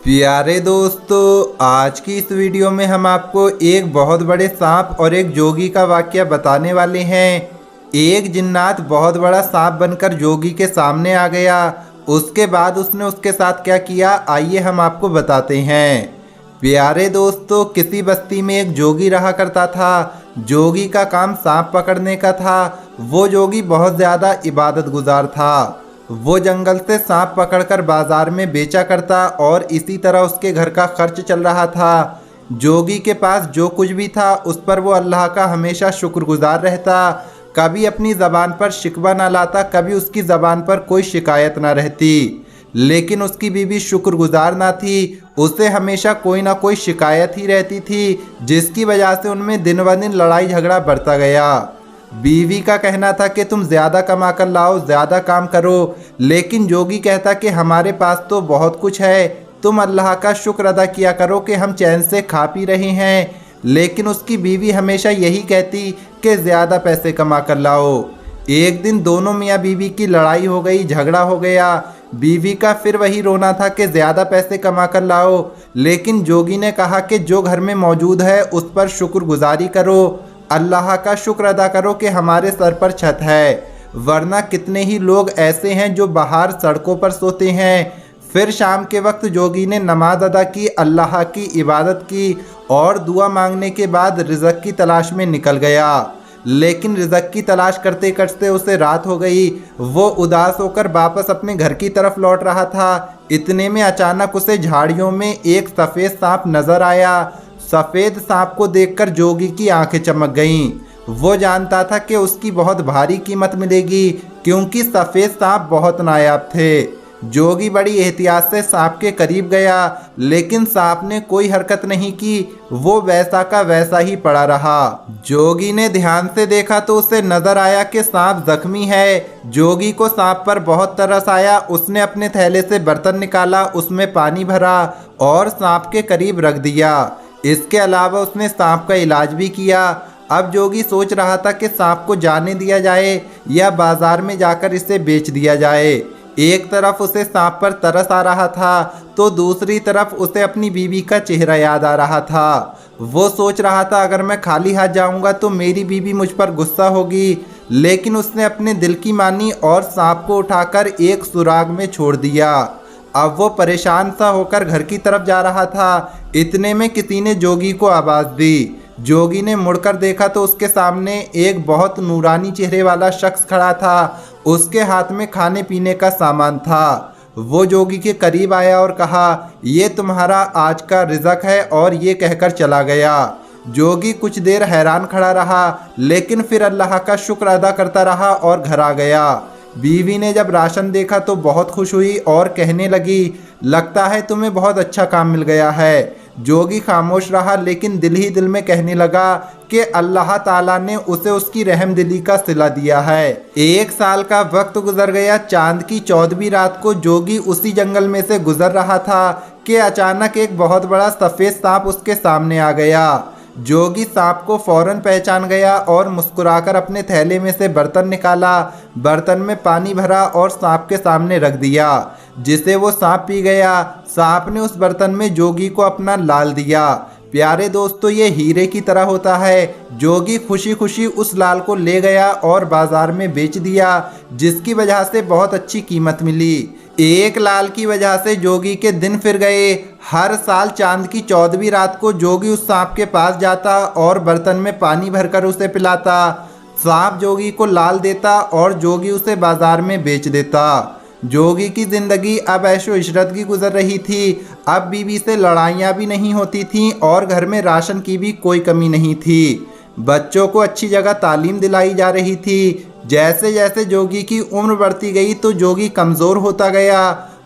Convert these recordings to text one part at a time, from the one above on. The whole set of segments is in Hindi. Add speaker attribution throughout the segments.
Speaker 1: प्यारे दोस्तों, आज की इस वीडियो में हम आपको एक बहुत बड़े सांप और एक जोगी का वाकया बताने वाले हैं। एक जिन्नात बहुत बड़ा सांप बनकर जोगी के सामने आ गया। उसके बाद उसने उसके साथ क्या किया, आइए हम आपको बताते हैं। प्यारे दोस्तों, किसी बस्ती में एक जोगी रहा करता था। जोगी का काम सांप पकड़ने का था। वो जोगी बहुत ज़्यादा इबादत गुजार था। वो जंगल से सांप पकड़कर बाजार में बेचा करता और इसी तरह उसके घर का खर्च चल रहा था। जोगी के पास जो कुछ भी था उस पर वो अल्लाह का हमेशा शुक्रगुजार रहता। कभी अपनी ज़बान पर शिकवा ना लाता, कभी उसकी ज़बान पर कोई शिकायत ना रहती। लेकिन उसकी बीवी शुक्रगुजार ना थी, उसे हमेशा कोई ना कोई शिकायत ही रहती थी, जिसकी वजह से उनमें दिन ब दिन लड़ाई झगड़ा बढ़ता गया। बीवी का कहना था कि तुम ज़्यादा कमा कर लाओ, ज़्यादा काम करो, लेकिन जोगी कहता कि हमारे पास तो बहुत कुछ है, तुम अल्लाह का शुक्र अदा किया करो कि हम चैन से खा पी रहे हैं। लेकिन उसकी बीवी हमेशा यही कहती कि ज़्यादा पैसे कमा कर लाओ। एक दिन दोनों मियाँ बीवी की लड़ाई हो गई, झगड़ा हो गया। बीवी का फिर वही रोना था कि ज़्यादा पैसे कमा कर लाओ, लेकिन जोगी ने कहा कि जो घर में मौजूद है उस पर शुक्रगुजारी करो, अल्लाह का शुक्र अदा करो कि हमारे सर पर छत है, वरना कितने ही लोग ऐसे हैं जो बाहर सड़कों पर सोते हैं। फिर शाम के वक्त जोगी ने नमाज अदा की, अल्लाह की इबादत की और दुआ मांगने के बाद रिज़्क़ की तलाश में निकल गया। लेकिन रिज़्क़ की तलाश करते करते उसे रात हो गई। वो उदास होकर वापस अपने घर की तरफ लौट रहा था। इतने में अचानक उसे झाड़ियों में एक सफ़ेद सांप नज़र आया। सफ़ेद सांप को देखकर जोगी की आंखें चमक गईं। वो जानता था कि उसकी बहुत भारी कीमत मिलेगी, क्योंकि सफ़ेद सांप बहुत नायाब थे। जोगी बड़ी एहतियात से सांप के करीब गया, लेकिन सांप ने कोई हरकत नहीं की। वो वैसा का वैसा ही पड़ा रहा। जोगी ने ध्यान से देखा तो उसे नजर आया कि सांप जख्मी है। जोगी को सांप पर बहुत तरस आया। उसने अपने थैले से बर्तन निकाला, उसमें पानी भरा और सांप के करीब रख दिया। इसके अलावा उसने सांप का इलाज भी किया। अब जोगी सोच रहा था कि सांप को जाने दिया जाए या बाजार में जाकर इसे बेच दिया जाए। एक तरफ उसे सांप पर तरस आ रहा था तो दूसरी तरफ उसे अपनी बीवी का चेहरा याद आ रहा था। वो सोच रहा था अगर मैं खाली हाथ जाऊंगा तो मेरी बीवी मुझ पर गुस्सा होगी, लेकिन उसने अपने दिल की मानी और सांप को उठाकर एक सुराग में छोड़ दिया। अब वो परेशान सा होकर घर की तरफ जा रहा था। इतने में किसी ने जोगी को आवाज़ दी। जोगी ने मुड़कर देखा तो उसके सामने एक बहुत नूरानी चेहरे वाला शख्स खड़ा था। उसके हाथ में खाने पीने का सामान था। वो जोगी के करीब आया और कहा, ये तुम्हारा आज का रिज़्क़ है, और ये कहकर चला गया। जोगी कुछ देर हैरान खड़ा रहा, लेकिन फिर अल्लाह का शुक्र अदा करता रहा और घर आ गया। बीवी ने जब राशन देखा तो बहुत खुश हुई और कहने लगी, लगता है तुम्हें बहुत अच्छा काम मिल गया है। जोगी खामोश रहा, लेकिन दिल ही दिल में कहने लगा कि अल्लाह ताला ने उसे उसकी रहमदिली का सिला दिया है। 1 साल का वक्त गुजर गया। चांद की 14वीं रात को जोगी उसी जंगल में से गुजर रहा था कि अचानक एक बहुत बड़ा सफ़ेद सांप उसके सामने आ गया। जोगी सांप को फौरन पहचान गया और मुस्कुराकर अपने थैले में से बर्तन निकाला। बर्तन में पानी भरा और सांप के सामने रख दिया, जिसे वो सांप पी गया। सांप ने उस बर्तन में जोगी को अपना लाल दिया। प्यारे दोस्तों, ये हीरे की तरह होता है। जोगी खुशी खुशी उस लाल को ले गया और बाजार में बेच दिया, जिसकी वजह से बहुत अच्छी कीमत मिली। एक लाल की वजह से जोगी के दिन फिर गए। हर साल चांद की 14वीं रात को जोगी उस सांप के पास जाता और बर्तन में पानी भरकर उसे पिलाता। सांप जोगी को लाल देता और जोगी उसे बाजार में बेच देता। जोगी की ज़िंदगी अब ऐशो इशरत की गुजर रही थी। अब बीवी से लड़ाइयाँ भी नहीं होती थीं और घर में राशन की भी कोई कमी नहीं थी। बच्चों को अच्छी जगह तालीम दिलाई जा रही थी। जैसे जैसे जोगी की उम्र बढ़ती गई तो जोगी कमज़ोर होता गया।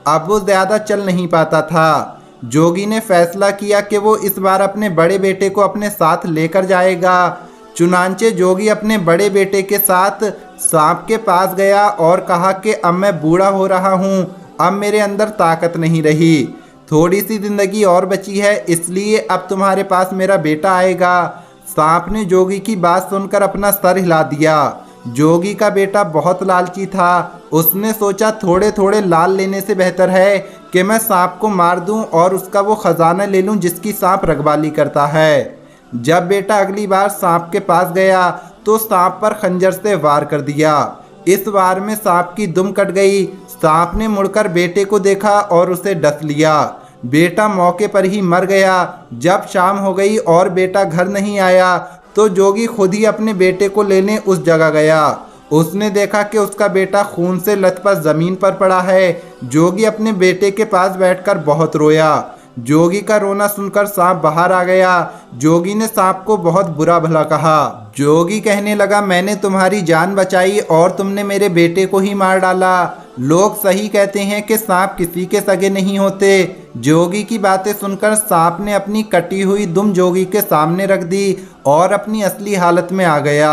Speaker 1: अब वो ज़्यादा चल नहीं पाता था। जोगी ने फैसला किया कि वो इस बार अपने बड़े बेटे को अपने साथ लेकर जाएगा। चुनांचे जोगी अपने बड़े बेटे के साथ सांप के पास गया और कहा कि अब मैं बूढ़ा हो रहा हूँ, अब मेरे अंदर ताकत नहीं रही, थोड़ी सी ज़िंदगी और बची है, इसलिए अब तुम्हारे पास मेरा बेटा आएगा। सांप ने जोगी की बात सुनकर अपना सर हिला दिया। जोगी का बेटा बहुत लालची था। उसने सोचा थोड़े थोड़े लाल लेने से बेहतर है कि मैं सांप को मार दूं और उसका वो खजाना ले लूं जिसकी सांप रखवाली करता है। जब बेटा अगली बार सांप के पास गया तो सांप पर खंजर से वार कर दिया। इस वार में सांप की दुम कट गई। सांप ने मुड़कर बेटे को देखा और उसे डस लिया। बेटा मौके पर ही मर गया। जब शाम हो गई और बेटा घर नहीं आया तो जोगी खुद ही अपने बेटे को लेने उस जगह गया। उसने देखा कि उसका बेटा खून से लथपथ जमीन पर पड़ा है। जोगी अपने बेटे के पास बैठकर बहुत रोया। जोगी का रोना सुनकर सांप बाहर आ गया। जोगी ने सांप को बहुत बुरा भला कहा। जोगी कहने लगा, मैंने तुम्हारी जान बचाई और तुमने मेरे बेटे को ही मार डाला। लोग सही कहते हैं कि सांप किसी के सगे नहीं होते। जोगी की बातें सुनकर सांप ने अपनी कटी हुई दुम जोगी के सामने रख दी और अपनी असली हालत में आ गया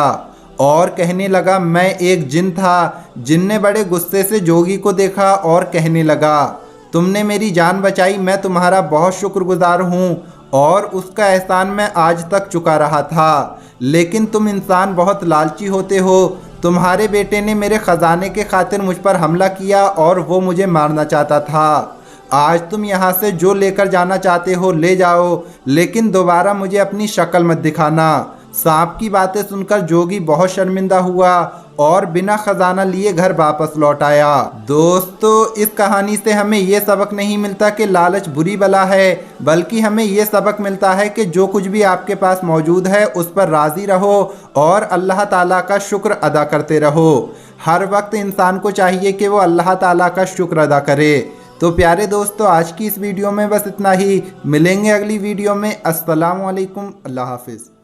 Speaker 1: और कहने लगा, मैं एक जिन था। जिन ने बड़े गुस्से से जोगी को देखा और कहने लगा, तुमने मेरी जान बचाई, मैं तुम्हारा बहुत शुक्रगुजार हूँ और उसका एहसान मैं आज तक चुका रहा था। लेकिन तुम इंसान बहुत लालची होते हो। तुम्हारे बेटे ने मेरे खजाने के खातिर मुझ पर हमला किया और वो मुझे मारना चाहता था। आज तुम यहाँ से जो लेकर जाना चाहते हो ले जाओ, लेकिन दोबारा मुझे अपनी शक्ल मत दिखाना। सांप की बातें सुनकर जोगी बहुत शर्मिंदा हुआ और बिना खजाना लिए घर वापस लौट आया। दोस्तों, इस कहानी से हमें ये सबक नहीं मिलता कि लालच बुरी बला है, बल्कि हमें ये सबक मिलता है कि जो कुछ भी आपके पास मौजूद है उस पर राज़ी रहो और अल्लाह ताला का शुक्र अदा करते रहो। हर वक्त इंसान को चाहिए कि वो अल्लाह ताला का शुक्र अदा करे। तो प्यारे दोस्तों, आज की इस वीडियो में बस इतना ही। मिलेंगे अगली वीडियो में। अस्सलामु अलैकुम, अल्लाह हाफिज़।